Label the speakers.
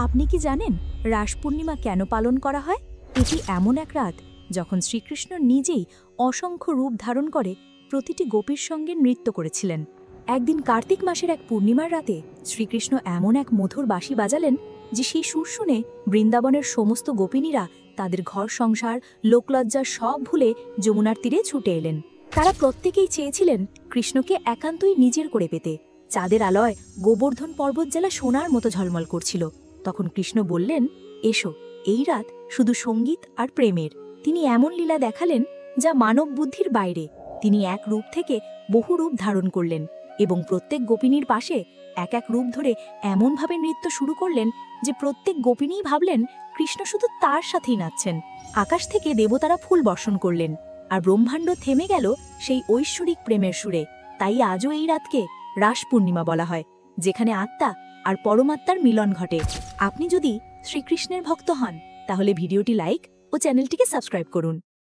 Speaker 1: আপনি কি জানেন রাস পূর্ণিমা কেন পালন করা হয়? এটি এমন এক রাত যখন শ্রীকৃষ্ণ নিজেই অসংখ্য রূপ ধারণ করে প্রতিটি গোপীর সঙ্গে নৃত্য করেছিলেন। একদিন কার্তিক মাসের এক পূর্ণিমার রাতে শ্রীকৃষ্ণ এমন এক মধুর বাঁশি বাজালেন যে সেই সুর শুনে বৃন্দাবনের সমস্ত গোপিনীরা তাদের ঘর সংসার লোকলজ্জা সব ভুলে যমুনার তীরে ছুটে এলেন। তারা প্রত্যেকেই চেয়েছিলেন কৃষ্ণকে একান্তই নিজের করে পেতে। চাঁদের আলোয় গোবর্ধন পর্বত জেলা সোনার মতো ঝলমল করছিল। তখন কৃষ্ণ বললেন, এসো, এই রাত শুধু সঙ্গীত আর প্রেমের। তিনি এমন লীলা দেখালেন যা মানব বুদ্ধির বাইরে। তিনি এক রূপ থেকে বহু রূপ ধারণ করলেন এবং প্রত্যেক গোপিনীর পাশে এক এক রূপ ধরে এমনভাবে নৃত্য শুরু করলেন যে প্রত্যেক গোপিনীই ভাবলেন কৃষ্ণ শুধু তার সাথেই নাচছেন। আকাশ থেকে দেবতারা ফুল বর্ষণ করলেন আর ব্রহ্মাণ্ড থেমে গেল সেই ঐশ্বরিক প্রেমের সুরে। তাই আজও এই রাতকে রাস পূর্ণিমা বলা হয়, যেখানে আত্মা আর পরমাত্মার মিলন ঘটে। আপনি যদি শ্রীকৃষ্ণের ভক্ত হন তাহলে ভিডিওটি লাইক ও চ্যানেলটিকে সাবস্ক্রাইব করুন।